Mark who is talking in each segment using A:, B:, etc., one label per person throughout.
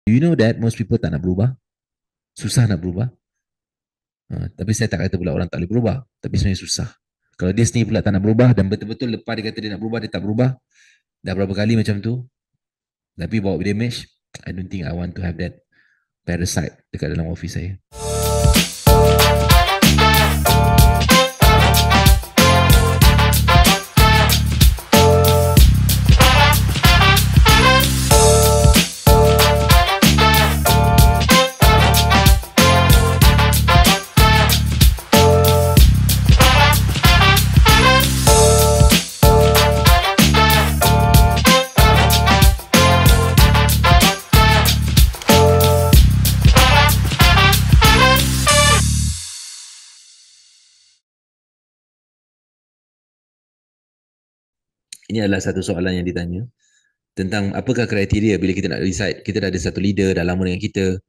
A: You know that most people tak nak berubah, susah nak berubah. Tapi saya tak kata pula orang tak boleh berubah, tapi sebenarnya susah. Kalau dia sendiri pula tak nak berubah dan betul-betul lepas dia kata dia nak berubah, dia tak berubah, dah berapa kali macam tu, tapi bawa damage, I don't think I want to have that parasite dekat dalam office saya. Ini adalah satu soalan yang ditanya tentang apakah kriteria bila kita nak decide. Kita dah ada satu leader dah lama dengan kita.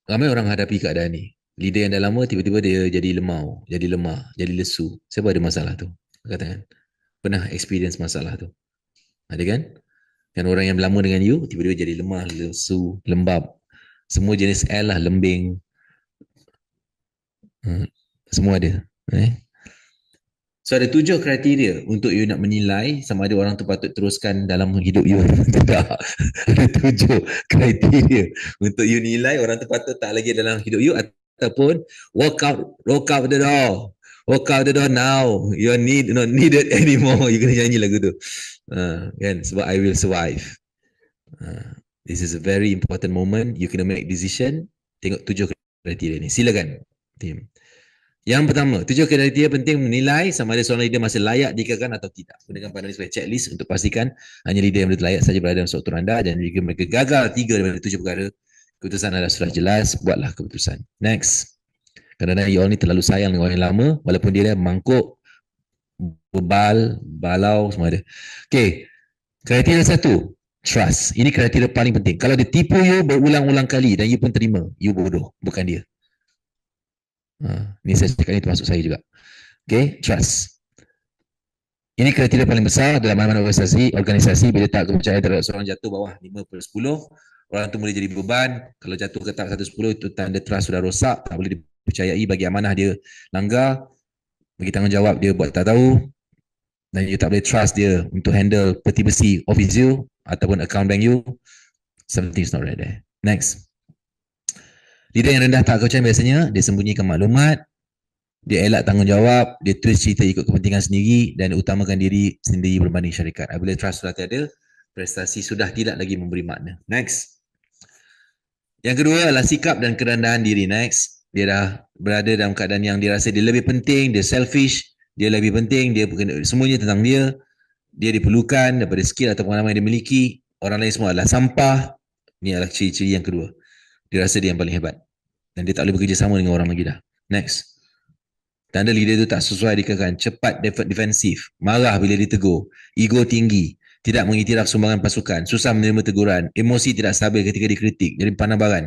A: Ramai orang hadapi keadaan ni. Leader yang dah lama tiba-tiba dia jadi lemau, jadi lemah, jadi lesu. Siapa ada masalah tu? Katakan. Pernah experience masalah tu? Ada kan? Kan orang yang lama dengan you tiba-tiba jadi lemah, lesu, lembab. Semua jenis L lah, lembing. Semua ada. So ada 7 kriteria untuk you nak menilai sama ada orang tu patut teruskan dalam hidup you. Tidak. Ada 7 kriteria untuk you nilai orang tu patut tak lagi dalam hidup you ataupun walk out the door. Walk out the door now. You are not needed anymore. You kena nyanyi lagu tu. Kan? Sebab I will survive. This is a very important moment. You kena make decision. Tengok 7 kriteria ni. Silakan, team. Yang pertama, 7 kriteria penting menilai sama ada seorang leader masih layak dikatakan atau tidak. Gunakan pandangan sebagai checklist untuk pastikan hanya leader yang betul layak saja berada dalam struktur anda, dan jika mereka gagal 3 daripada 7 perkara, keputusan adalah sudah jelas, buatlah keputusan. Next. Kadang-kadang you all ni terlalu sayang dengan orang yang lama, walaupun dia dah mangkuk, bebal, balau, semua ada. Okay. Kriteria 1, trust. Ini kriteria paling penting. Kalau dia tipu you berulang-ulang kali dan you pun terima, you bodoh, bukan dia. Ini saya cakap ni termasuk saya juga. Okay, trust. Ini kriteria paling besar dalam mana-mana organisasi. Bila tak kepercayaan terhadap seorang jatuh bawah 5/10, orang tu boleh jadi beban. Kalau jatuh ke tak 1/10, itu tanda trust sudah rosak, tak boleh dipercayai, bagi amanah dia langgar, bagi tanggungjawab dia buat tak tahu, dan you tak boleh trust dia untuk handle peti besi office you ataupun account bank you. Something's not right there. Next. Leader yang rendah tak kepercayaan biasanya dia sembunyikan maklumat, dia elak tanggungjawab, dia twist cerita ikut kepentingan sendiri dan utamakan diri sendiri berbanding syarikat. Apabila trust sudah tiada, prestasi sudah tidak lagi memberi makna. Next. Yang kedua adalah sikap dan kerendahan diri. Next. Dia dah berada dalam keadaan yang dia rasa dia lebih penting, dia selfish, dia lebih penting, dia semuanya tentang dia, dia diperlukan daripada skill atau pengalaman yang dia miliki, orang lain semua adalah sampah. Ini adalah ciri-ciri yang kedua. Dia rasa dia yang paling hebat dan dia tak boleh bekerja sama dengan orang lagi dah. Next. Tanda leader itu tak sesuai dikatakan cepat defensif, marah bila ditegur, ego tinggi, tidak mengiktiraf sumbangan pasukan, susah menerima teguran, emosi tidak stabil ketika dikritik, jadi pandang baran.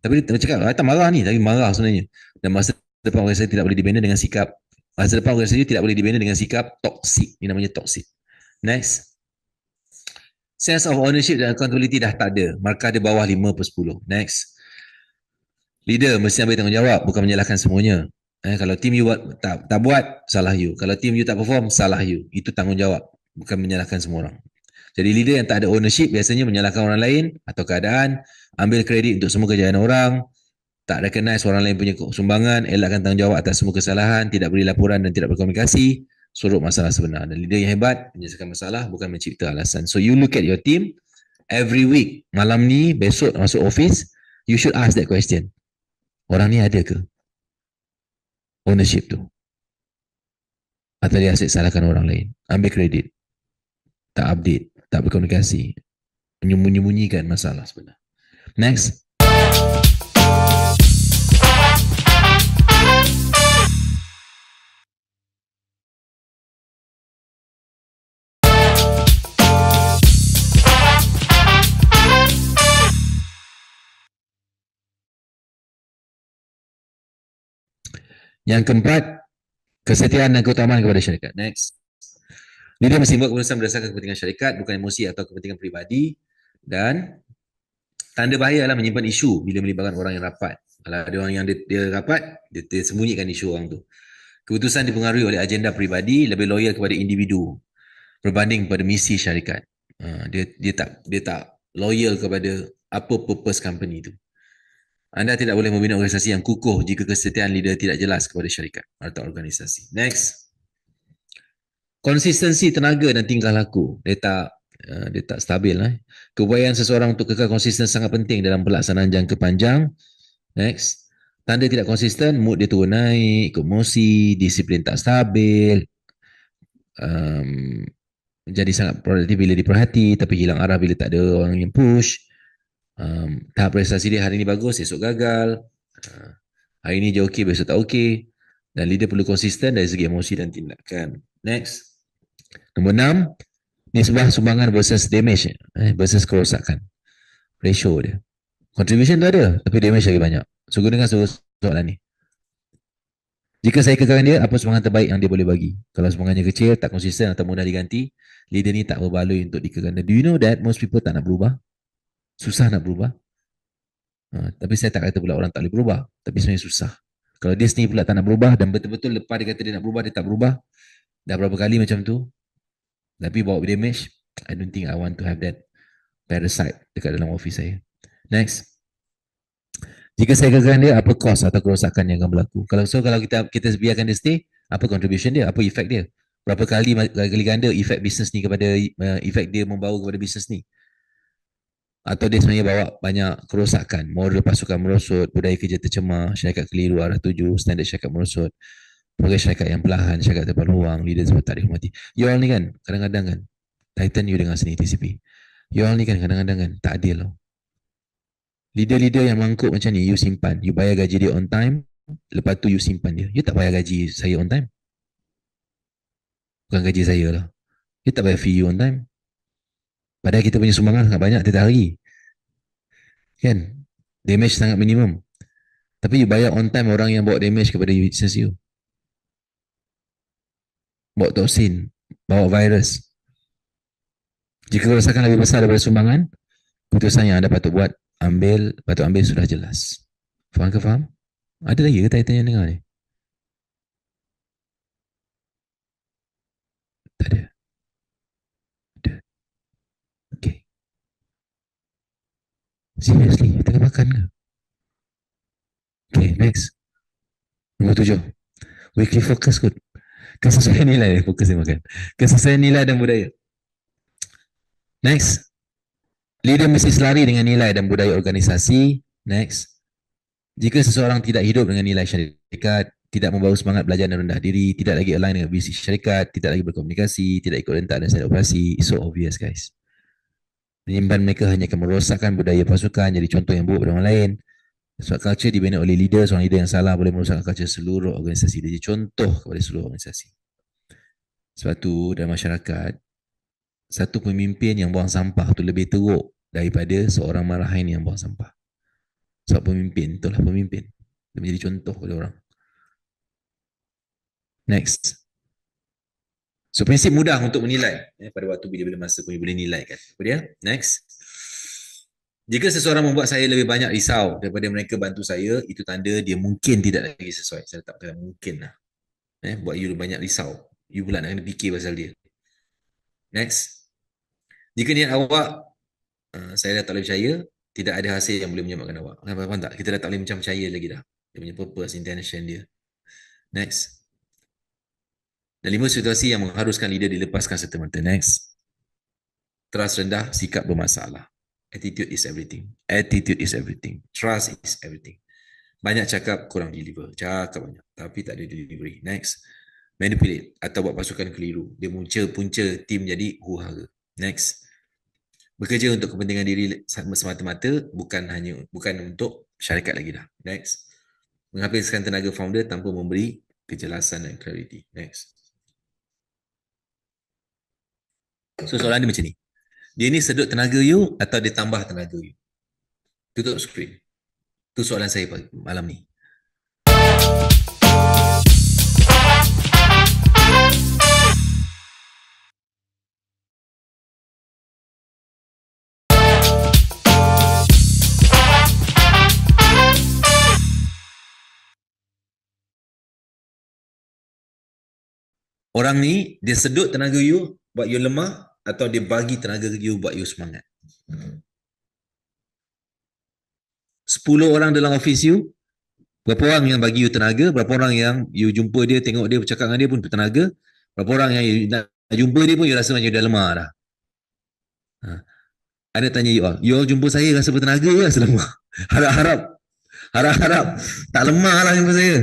A: Tapi dia cakap, tak marah ni, tapi marah sebenarnya. Dan masa depan organisasi tidak boleh dibina dengan sikap, masa depan organisasi tidak boleh dibina dengan sikap toksik. Ini namanya toksik. Next. Sense of ownership dan accountability dah tak ada. Markah dia bawah 5/10. Next. Leader mesti ambil tanggungjawab, bukan menyalahkan semuanya. Kalau tim you tak buat, salah you. Kalau tim you tak perform, salah you. Itu tanggungjawab, bukan menyalahkan semua orang. Jadi leader yang tak ada ownership biasanya menyalahkan orang lain atau keadaan, ambil kredit untuk semua kejayaan orang, tak recognize orang lain punya sumbangan, elakkan tanggungjawab atas semua kesalahan, tidak beri laporan dan tidak berkomunikasi, sorot masalah sebenar. Dan leader yang hebat menyelesaikan masalah, bukan mencipta alasan. So you look at your team every week, malam ni, besok masuk office, you should ask that question. Orang ni ada ke ownership tu? Atau dia asyik salahkan orang lain, ambil kredit, tak update, tak berkomunikasi, menyembunyikan masalah sebenar. Next. Yang keempat, kesetiaan dan keutamaan kepada syarikat. Next. Leader mesti buat keputusan berdasarkan kepentingan syarikat, bukan emosi atau kepentingan peribadi. Dan tanda bahaya adalah menyimpan isu bila melibatkan orang yang rapat. Kalau ada orang yang dia rapat, dia sembunyikan isu orang tu. Keputusan dipengaruhi oleh agenda peribadi, lebih loyal kepada individu berbanding pada misi syarikat. Dia tak loyal kepada apa purpose company tu. Anda tidak boleh membina organisasi yang kukuh jika kesetiaan leader tidak jelas kepada syarikat atau organisasi. Next. Konsistensi tenaga dan tingkah laku. Dia tak stabil. Keupayaan seseorang untuk kekal konsisten sangat penting dalam pelaksanaan jangka panjang. Next. Tanda tidak konsisten, mood dia turun naik, emosi, disiplin tak stabil, jadi sangat produktif bila diperhati tapi hilang arah bila tak ada orang yang push. Tahap prestasi dia hari ni bagus, esok gagal. Hari ni dia okey, besok tak okey. Dan leader perlu konsisten dari segi emosi dan tindakan. Next. Nombor 6, nisbah sumbangan versus damage versus kerosakan. Ratio dia. Contribution tu ada, tapi damage lagi banyak. So gunakan soalan ni. Jika saya kekalkan dia, apa sumbangan terbaik yang dia boleh bagi? Kalau sumbangannya kecil, tak konsisten atau mudah diganti, leader ni tak berbaloi untuk dikekalkan. Do you know that most people tak nak berubah? Susah nak berubah. Tapi saya tak kata pula orang tak boleh berubah. Tapi sebenarnya susah. Kalau dia sendiri pula tak nak berubah dan betul-betul lepas dia kata dia nak berubah, dia tak berubah. Dah berapa kali macam tu. Tapi bawa damage, I don't think I want to have that parasite dekat dalam office saya. Next. Jika saya kekalkan dia, apa cost atau kerosakan yang akan berlaku? Kalau kita biarkan dia stay, apa contribution dia? Apa efek dia? Berapa kali ganda efek bisnes ni kepada efek dia membawa kepada bisnes ni? Atau dia sebenarnya bawa banyak kerosakan, moral pasukan merosot, budaya kerja tercemar, syarikat keliru arah tuju, standard syarikat merosot, pegawai syarikat yang perlahan, syarikat terpalu ruang, leader sebab tak dihormati. You all ni kan, kadang-kadang kan, Titan you dengan seni TCP. You all ni kan, kadang-kadang kan, tak adil loh. Leader-leader yang mangkuk macam ni, you simpan. You bayar gaji dia on time, lepas tu you simpan dia. You tak bayar gaji saya on time. Bukan gaji saya lah. You tak bayar fee you on time. Padahal kita punya sumbangan sangat banyak tiap hari. Kan? Damage sangat minimum. Tapi you bayar on time orang yang bawa damage kepada business you. Bawa toksin, bawa virus. Jika kerosakan lebih besar daripada sumbangan, keputusan yang anda patut ambil sudah jelas. Faham ke faham? Ada lagi ke Titan yang dengar ni? Tak ada. Okay. Seriously, tengah makan ke? Okay, next. Nombor 7. Weekly focus kot. Kesesuaian nilai, fokus dia makan. Kesesuaian nilai dan budaya. Next. Leader mesti selari dengan nilai dan budaya organisasi. Next. Jika seseorang tidak hidup dengan nilai syarikat, tidak membawa semangat belajar dan rendah diri, tidak lagi align dengan visi syarikat, tidak lagi berkomunikasi, tidak ikut rentak dan set operasi, it's so obvious guys. Penyimpan mereka hanya akan merosakkan budaya pasukan, jadi contoh yang buruk pada orang lain. Sebab culture dibina oleh leader, seorang leader yang salah boleh merosakkan culture seluruh organisasi. Dia jadi contoh kepada seluruh organisasi. Sebab tu dalam masyarakat, satu pemimpin yang buang sampah tu lebih teruk daripada seorang marahin yang buang sampah. Sebab pemimpin, itulah pemimpin. Dia menjadi contoh kepada orang. Next. So prinsip mudah untuk menilai. Pada waktu bila masa pun boleh nilai kan. Apa dia? Next. Jika seseorang membuat saya lebih banyak risau daripada mereka bantu saya, itu tanda dia mungkin tidak lagi sesuai. Saya tak kata mungkin lah. Buat you banyak risau. You pula nak kena fikir pasal dia. Next. Jika niat awak, saya dah tak boleh percaya, tidak ada hasil yang boleh menyelamatkan awak. Faham tak? Kita dah tak boleh macam percaya lagi dah. Dia punya purpose, intention dia. Next. Dan 5 situasi yang mengharuskan leader dilepaskan serta-merta. Next. Trust rendah, sikap bermasalah. Attitude is everything. Attitude is everything. Trust is everything. Banyak cakap, kurang deliver. Cakap banyak, tapi tak ada delivery. Next. Manipulate atau buat pasukan keliru. Dia punca tim jadi huru-hara. Next. Bekerja untuk kepentingan diri semata-mata, bukan untuk syarikat lagi dah. Next. Menghabiskan tenaga founder tanpa memberi kejelasan dan clarity. Next. So soalan dia macam ni. Dia ni sedut tenaga you atau dia tambah tenaga you? Tutup skrin. Itu soalan saya malam ni. Orang ni, dia sedut tenaga you, buat you lemah, atau dia bagi tenaga you, buat you semangat. 10 orang dalam office you, berapa orang yang bagi you tenaga, berapa orang yang you jumpa dia, tengok dia, bercakap dengan dia pun bertenaga, berapa orang yang you nak jumpa dia pun you rasa macam you dah lemah dah. Ha. Ada tanya you all jumpa saya rasa bertenaga ke rasa lemah? Harap-harap tak lemah lah jumpa saya.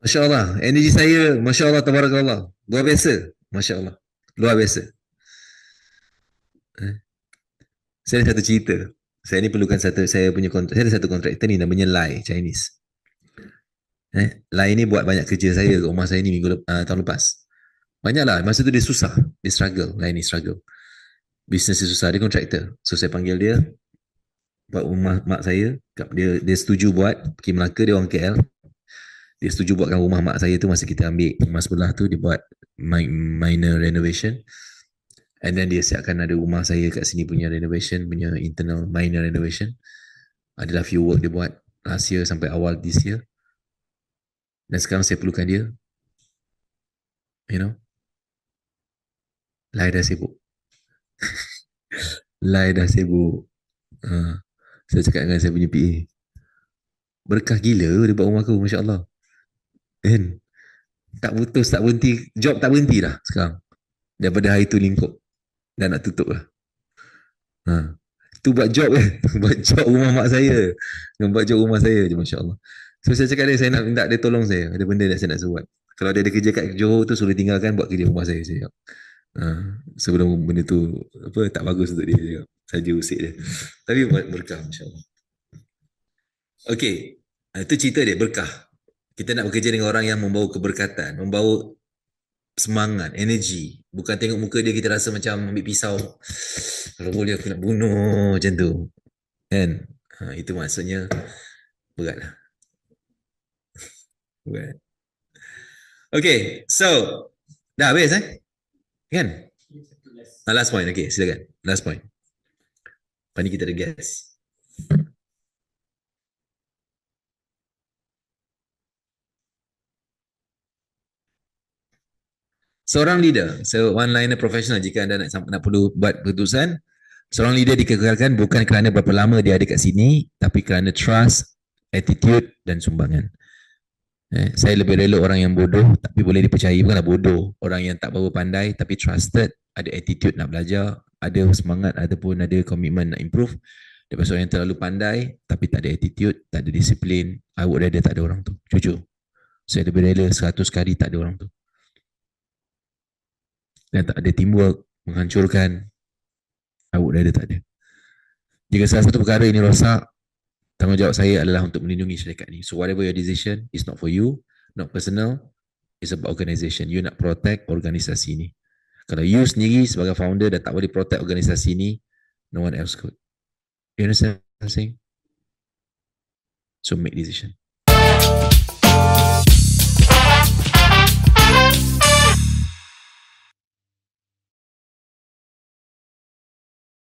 A: Masya Allah, energi saya, Masya Allah, tabarakallah, luar biasa, Masya Allah, luar biasa. Saya ada satu cerita. Saya ni perlukan saya punya kontrak. Saya ada satu kontraktor ni namanya Lai, Chinese. Lai ni buat banyak kerja saya kat rumah saya ni tahun lepas. Banyaklah. Masa tu dia susah. Dia struggle. Lai ni struggle. Bisnes dia susah. Dia kontraktor. So saya panggil dia buat rumah mak saya. Dia setuju buat. Pergi Melaka, dia orang KL. Dia setuju buatkan rumah mak saya tu masa kita ambil rumah sebelah tu. Dia buat minor renovation. And then dia siapkan ada rumah saya kat sini punya renovation, punya internal minor renovation. Adalah few work dia buat last year sampai awal this year. Dan sekarang saya perlukan dia. You know. Lai dah sibuk. Lai dah sibuk. Saya cakap dengan saya punya PA. Berkah gila dia buat rumah aku, Masya Allah. Kan? Tak putus, tak berhenti. Job tak berhenti dah sekarang. Daripada hari tu lingkup. Dah nak tutup lah. Tu buat job buat job rumah mak saya. Buat job rumah saya je, Masya Allah. So saya cakap dia, saya nak minta dia tolong saya. Ada benda yang saya nak buat. Kalau dia ada kerja kat Johor tu, suruh tinggalkan buat kerja rumah saya. Sebelum benda tu tak bagus untuk dia. Saja usik dia. Tapi berkah, Masya Allah. Okay. Itu cerita dia, berkah. Kita nak bekerja dengan orang yang membawa keberkatan, membawa semangat, energi. Bukan tengok muka dia kita rasa macam ambil pisau. Kalau boleh aku nak bunuh macam tu. Kan? Itu maksudnya berat lah. Berat. Okay, so dah habis kan? Last point, okay, silakan. Last point. Lepas ni kita ada guest. Seorang leader, so one-liner professional jika anda nak perlu buat keputusan, seorang leader dikekalkan bukan kerana berapa lama dia ada kat sini, tapi kerana trust, attitude dan sumbangan. Saya lebih rela orang yang bodoh tapi boleh dipercayai, bukanlah bodoh. Orang yang tak berapa pandai tapi trusted, ada attitude nak belajar, ada semangat ataupun ada komitmen nak improve, daripada seorang yang terlalu pandai tapi tak ada attitude, tak ada disiplin. I would rather tak ada orang tu, jujur. Saya lebih rela 100 kali tak ada orang tu. Dan tak ada teamwork, menghancurkan, I would rather tak ada. Jika salah satu perkara ini rosak, tanggungjawab saya adalah untuk melindungi syarikat ni. So whatever your decision is not for you, not personal, it's about organisation. You nak protect organisasi ni. Kalau you sendiri sebagai founder dah tak boleh protect organisasi ni, no one else could. You understand what I'm saying? So make decision.